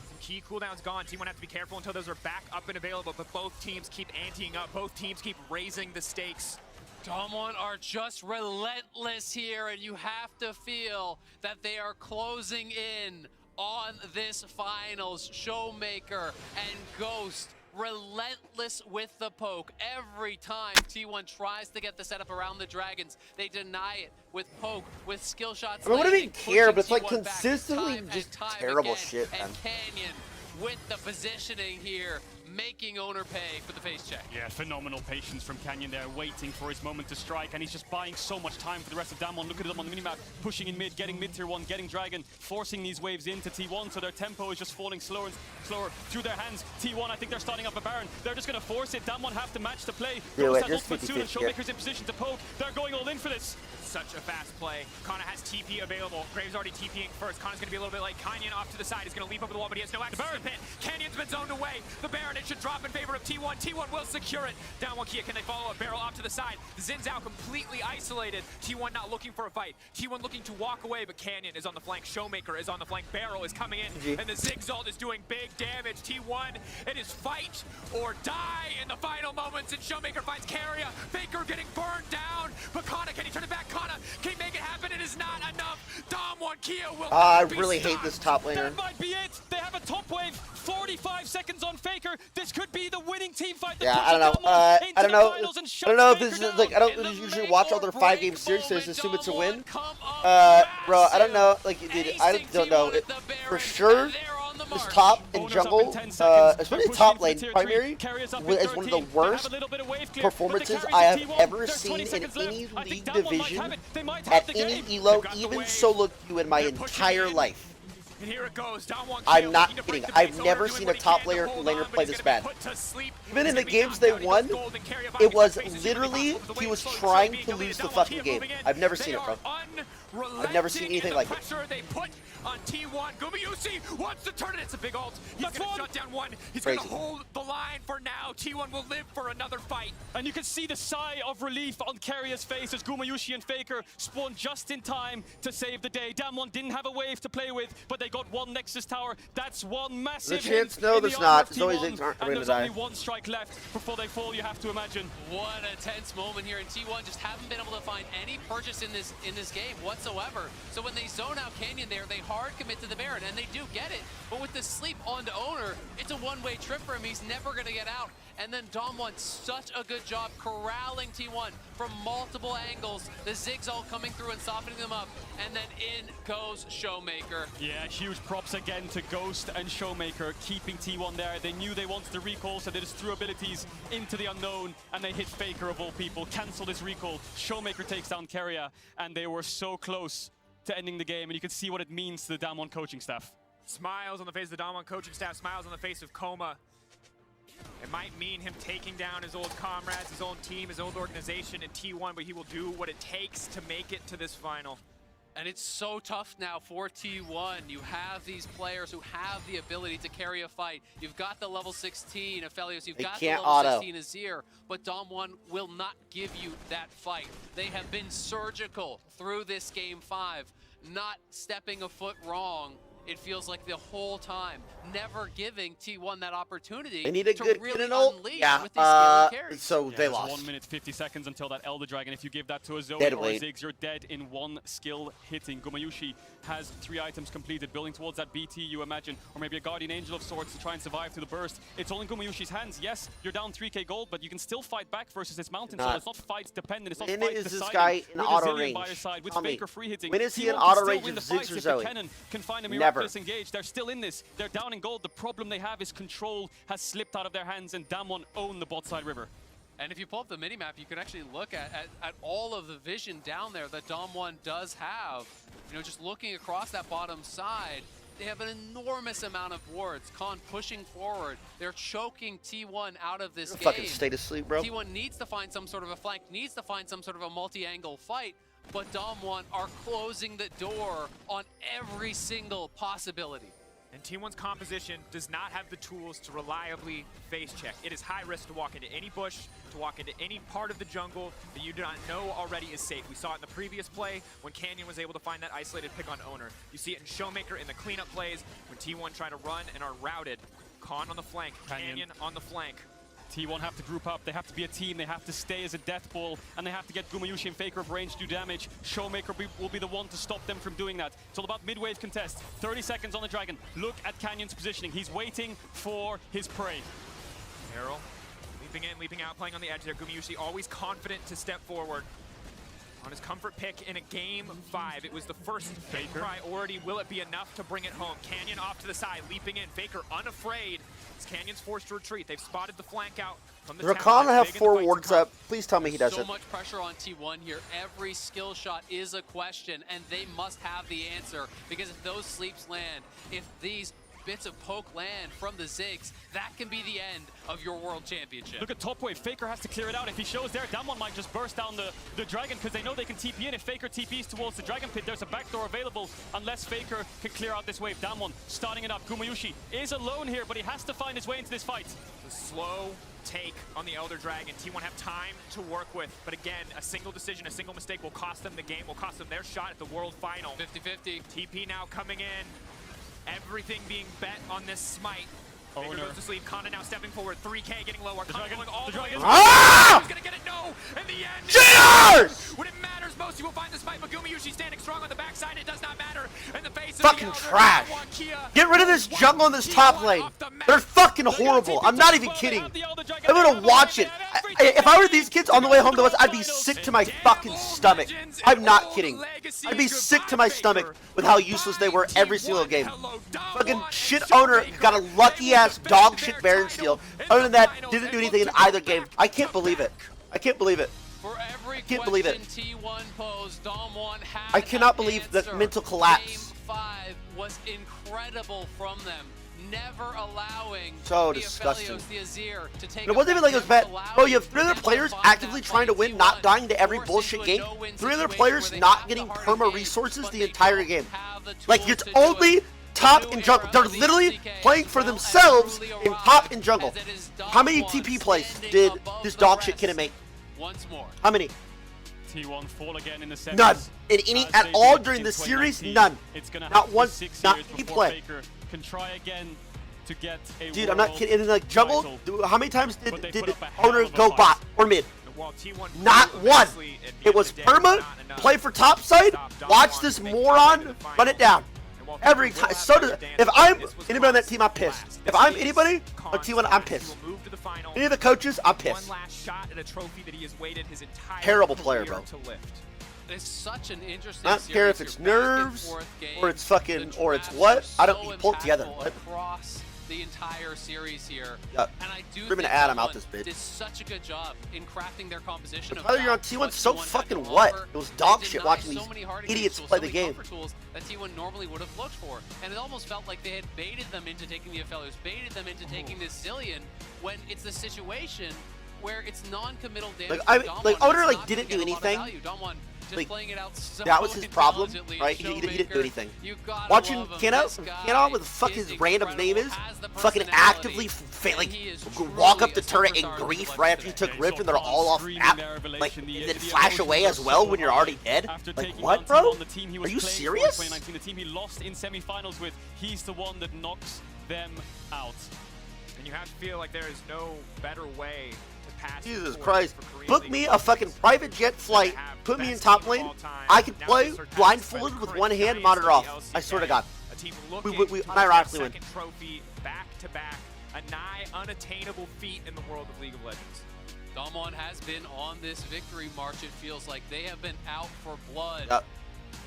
Some key cooldowns gone. T1 have to be careful until those are back up and available. But both teams keep anteing up. Both teams keep raising the stakes. Damwon are just relentless here, and you have to feel that they are closing in on this finals. Showmaker and Ghost relentless with the poke. Every time T1 tries to get the setup around the Dragons, they deny it with poke, with skill shots. I mean, what do they care? But it's like T1 consistently just terrible again. shit, man. And Canyon with the positioning here, making Owner pay for the face check. Yeah, phenomenal patience from Canyon there, waiting for his moment to strike, and he's just buying so much time for the rest of Damwon. Look at them on the minimap, pushing in mid, getting mid tier 1, getting Dragon, forcing these waves into T1, so their tempo is just falling slower and slower through their hands. T1, I think they're starting up a Baron. They're just going to force it. Damwon have to match the play. Ghost has ultimate soon, and Showmaker's in position to poke. They're going all in for this. Such a fast play. Kana has TP available. Graves already TPing first. Kana's going to be a little bit like Canyon off to the side. He's going to leap over the wall, but he has no access to the pit. Canyon's been zoned away. The Baron, it should drop in favor of T1. T1 will secure it. Damwon Kia, can they follow a Barrel off to the side? Zin's out completely isolated. T1 not looking for a fight. T1 looking to walk away, but Canyon is on the flank. Showmaker is on the flank. Barrel is coming in, and the Zigzalt is doing big damage. T1, it is fight or die in the final moments, and Showmaker finds Carrier. Faker getting burned down, but Kana, can he turn it back? Kana, can he make it happen? It is not enough. Damwon Kia will I not be really stopped. hate this top laner. That might be it. They have a top wave. 45 seconds on Faker. This could be the winning team fight. Yeah, I don't know. I don't know. I don't know if this is like, I don't usually watch all their 5-game series, so I just assume it's a win. Bro, I don't know. Like, dude, I don't know. For sure, this top and jungle, especially top lane primary, is one of the worst performances I have ever seen in any league division at any elo, even solo queue in my entire life. And here it goes. I'm not kidding. I've never seen a top laner play this bad. Even in the games they won, it was literally he was trying to lose the fucking game. I've never seen it, bro. I've never seen anything like it. They put on T1. Gumayusi wants to turn it. It's a big ult. He's going to shut down one. He's going to hold the line for now. T1 will live for another fight. And you can see the sigh of relief on Carrier's face as Gumayusi and Faker spawned just in time to save the day. Damwon didn't have a wave to play with, but they got one Nexus Tower. That's one massive chance? hit. No, there's not. There's always Ziggs aren't going to die. There's only one strike left before they fall, you have to imagine. What a tense moment here, and T1 just haven't been able to find any purchase in this game whatsoever. So when they zone out Canyon there, they hard commit to the Baron, and they do get it. But with the sleep onto Owner, it's a one-way trip for him. He's never going to get out. And then Damwon, such a good job corralling T1 from multiple angles. The Zigzal coming through and softening them up. And then in goes Showmaker. Yeah, huge props again to Ghost and Showmaker, keeping T1 there. They knew they wanted the recall, so they just threw abilities into the unknown, and they hit Faker of all people, canceled his recall. Showmaker takes down Keria, and they were so close to ending the game, and you can see what it means to the Damwon coaching staff. Smiles on the face of the Damwon coaching staff, smiles on the face of Coma. It might mean him taking down his old comrades, his own team, his old organization in T1, but he will do what it takes to make it to this final. And it's so tough now for T1. You have these players who have the ability to carry a fight. You've got the level 16 Aphelios, you've got the level 16 Azir, but Dom1 will not give you that fight. They have been surgical through this game 5, not stepping a foot wrong. It feels like the whole time, never giving T1 that opportunity they need a to good really ult. unleash Yeah, with these scaling carries. so they lost. 1 minute 50 seconds until that Elder Dragon. If you give that to a Zoe Dead or a weight. Ziggs, you're dead in one skill hitting. Gumayusi has 3 items completed, building towards that BT, you imagine, or maybe a Guardian Angel of sorts to try and survive through the burst. It's all in Gumayushi's hands. Yes, you're down 3k gold, but you can still fight back versus this mountain, so it's not fight dependent. It's not When fight is this deciding. guy in With auto Azilian range? by his side, with Tell me, Faker free hitting. when is he in T1 auto can still range win of the Ziggs fight or if Zoe? the Cannon can find a Never. miraculous engage. They're still in this. They're down in gold. The problem they have is control has slipped out of their hands, and Damwon own the bot side river. And if you pull up the minimap, you can actually look at all of the vision down there that Dom1 does have. You know, just looking across that bottom side, they have an enormous amount of wards. Khan pushing forward. They're choking T1 out of this game. Fucking stay to sleep, bro. T1 needs to find some sort of a flank, needs to find some sort of a multi-angle fight, but Dom1 are closing the door on every single possibility. And T1's composition does not have the tools to reliably face check. It is high risk to walk into any bush, to walk into any part of the jungle that you do not know already is safe. We saw it in the previous play when Canyon was able to find that isolated pick on Owner. You see it in Showmaker in the cleanup plays when T1 try to run and are routed. Khan on the flank, Canyon on the flank. T1 have to group up, they have to be a team, they have to stay as a death ball, and they have to get Gumayusi and Faker of range to do damage. Showmaker will be the one to stop them from doing that. It's all about mid-wave contest. 30 seconds on the Dragon. Look at Canyon's positioning. He's waiting for his prey. Arrow leaping in, leaping out, playing on the edge there. Gumayusi always confident to step forward. On his comfort pick in a game 5. It was the first priority. Will it be enough to bring it home? Canyon off to the side, leaping in. Faker unafraid. As Canyon's forced to retreat. They've spotted the flank out from the Rakan have 4 wards up. Please tell me he doesn't. So much pressure on T1 here. Every skill shot is a question, and they must have the answer. Because if those sleeps land, if these bits of poke land from the Ziggs, that can be the end of your world championship. Look at top wave. Faker has to clear it out. If he shows there, Damwon might just burst down the Dragon because they know they can TP in. If Faker TPs towards the Dragon Pit, there's a backdoor available unless Faker can clear out this wave. Damwon starting it up. Gumayusi is alone here, but he has to find his way into this fight. The slow take on the Elder Dragon. T1 have time to work with, but again, a single decision, a single mistake will cost them the game, will cost them their shot at the World Final. 50-50. TP now coming in. Everything being bet on this smite. Faker goes to sleep. Kana now stepping forward. 3k getting lower. Kana going all the way. He's gonna get it. No! In the end. Cheers! When it matters most, you will find the smite. But Gumayusi standing strong on the backside. It does not matter. In the face Fucking of the trash. Get rid of this jungle in this top lane. They're fucking horrible. I'm not even kidding. I'm gonna watch it. If I were these kids on the way home to us, I'd be sick to my fucking stomach. I'm not kidding. I'd be sick to my stomach with how useless they were every single game. Fucking shit owner got a lucky ass dog shit Baron steal. Other than that, didn't do anything in either game. I can't believe it. I can't believe it. For every Can't believe it. T1 posed, Dom1 had I cannot believe the answer. mental collapse. Game 5 was incredible from them. Never allowing So the disgusting. Aphelios, the Azir, to take And it wasn't even like it was bad. Bro, you have 3 other players allowing actively them trying to win, not dying to every forced bullshit into a game. no-win 3 other situation players where they not have getting the heart perma of the resources game, the but entire they game. don't have the Like, tools it's to do only it. top New and jungle. era They're of the literally CK playing for will themselves truly in arrive, top and jungle. as it is How many Dom1 TP plays standing did above this the dog shit rest. kid make? Once more. How many? T1 fall again in the semis. None. In any As at they all did during in the series, 2019. none. It's gonna Not have one, 6 not years any before play. Faker can try again to get a Dude, I'm not world kidding. And then, like, jungle, title. how many times But they did put up a hell owner of a go fight. bot or mid? While T1 Not grew one. immensely at the It end was of the day, perma, not enough. play for top side, Stop Dom watch one, this make moron it to the run it down. And while Every Faker time. will So have does, another dance, if I'm this was anybody on that Khan's team, I'm pissed. last. If This I'm is anybody on Khan's T1, I'm last. pissed. He will move to the final. Any of the coaches, I'm pissed. One last shot at a trophy that he has waited his entire Terrible player, career bro. to lift. It's such an interesting I don't care if series. it's Your back and nerves forth game. or it's fucking The or it's drafts what. are I don't so you pull it together. impactful What? across the entire series here. Yep. And I do We're gonna think add him out T1 this bitch. did such a good job in crafting their composition. Tyler, you're on T1 so fucking what? It was dog shit watching these idiots play the game. Tools that T1 normally would have looked for, and it almost felt like they had baited them into taking the Aphelios, baited them into taking this Zillion, when it's the situation where it's non-committal damage. Like Oner like didn't do anything. Just like, playing it out so that was his problem, intelligently. right? He didn't do anything. Watching Watching Kena, what the fuck his random name is, fucking actively walk up the turret in grief right after you took Rift and they're all off map, like, and then flash away as well when you're already dead. Like, what, bro? Are you serious? The team he lost in semifinals with, he's the one that knocks them out. And you have to feel like there is no better way to pass. Jesus Christ. Book me a fucking private jet flight, put me in top lane, I could play blindfolded with one hand, monitor off. I swear to God. We unironically win. Trophy back to back, a nigh unattainable feat in the world of League of Legends. DWG has been on this victory march. It feels like they have been out for blood. Yep.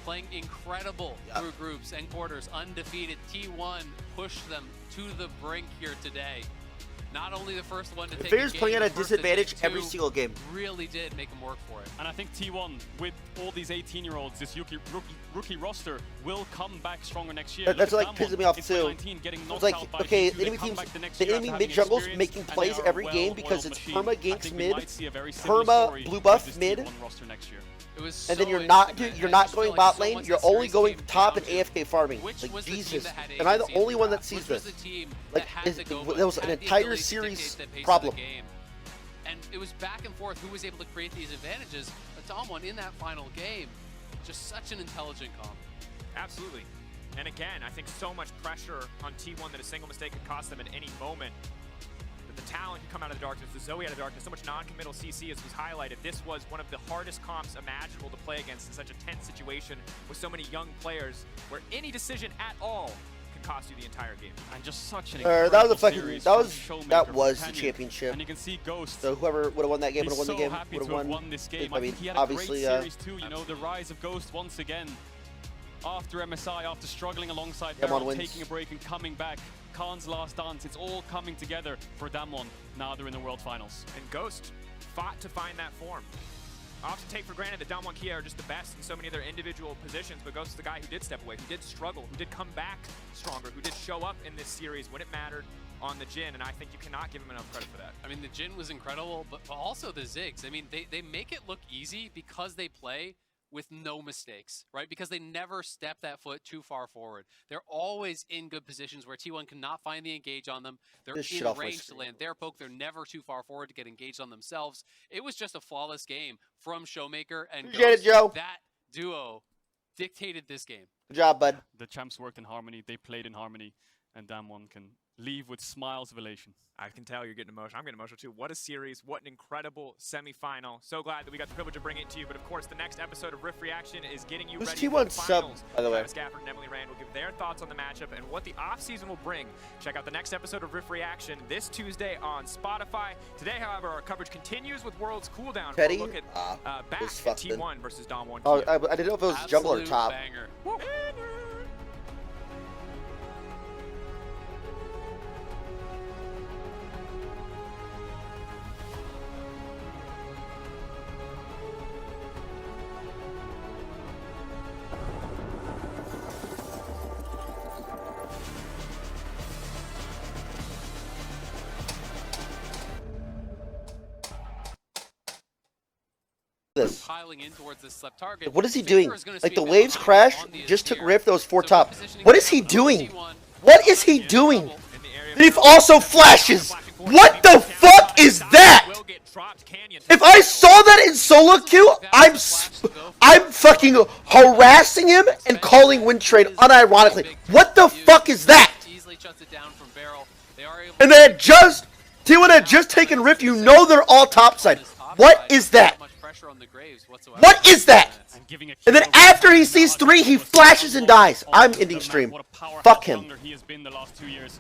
Playing incredible through groups and quarters, undefeated. T1 pushed them to the brink here today. Not only the first one to take Fair's playing at a disadvantage every single game. Really did make him work for it. And I think T1, with all these 18-year-olds, this rookie roster, will come back stronger next year. That's like pissing me off too. It's like, okay, the enemy mid jungle's making plays every game because it's perma ganks mid, perma blue buff mid, and then you're not going bot lane. You're only going top and AFK farming. Like, Jesus, am I the only one that sees this? Like, that was an entire series problem. And it was back and forth who was able to create these advantages. But DWG in that final game, just such an intelligent comp. Absolutely. And again, I think so much pressure on T1 that a single mistake could cost them at any moment. But the talent could come out of the darkness, the Zoe out of the darkness, so much non-committal CC as was highlighted. This was one of the hardest comps imaginable to play against in such a tense situation with so many young players where any decision at all can cost you the entire game. And just such an that was a fucking that was the championship. And you can see Ghost. So whoever would have won that game would have won the game. Would have won this game. I mean, he had a obviously, great series too. You know, the rise of Ghost once again. After MSI, after struggling alongside Baron, taking a break and coming back. Khan's last dance, it's all coming together for DWG. Now they're in the World Finals. And Ghost fought to find that form. I often take for granted that DWG Kia are just the best in so many of their individual positions, but Ghost is the guy who did step away, who did struggle, who did come back stronger, who did show up in this series when it mattered on the Jhin, and I think you cannot give him enough credit for that. I mean, the Jhin was incredible, but also the Ziggs. I mean, they make it look easy because they play with no mistakes, right? Because they never step that foot too far forward. They're always in good positions where T1 cannot find the engage on them. They're in range to land their poke. They're never too far forward to get engaged on themselves. It was just a flawless game from Showmaker and Ghost. Joe. That duo dictated this game. Good job, bud. The champs worked in harmony. They played in harmony, and DWG can leave with smiles of elation. I can tell you're getting emotional. I'm getting emotional too. What a series. What an incredible semifinal. So glad that we got the privilege of bringing it to you. But of course, the next episode of Rift Reaction is getting you ready for the finals. By the way, Travis Gafford and Emily Rand will give their thoughts on the matchup and what the offseason will bring. Check out the next episode of Rift Reaction this Tuesday on Spotify. Today, however, our coverage continues with World's Cooldown. Petty? We'll look at back at T1 versus DWG. Oh, I didn't know if it was jungle or top. Banger. Piling in towards this left target. What is he doing? Like, the waves crashed, just took Rift, that was 4 top. What is he doing? What is he doing? Thief also flashes! What the fuck is that? If I saw that in solo queue, I'm fucking harassing him and calling win trade unironically. What the fuck is that? And they had T1 had just taken Rift, you know they're all topside. What is that? What is that? And then after he sees 3, he flashes and dies. I'm ending stream. Fuck him. He has been the last 2 years.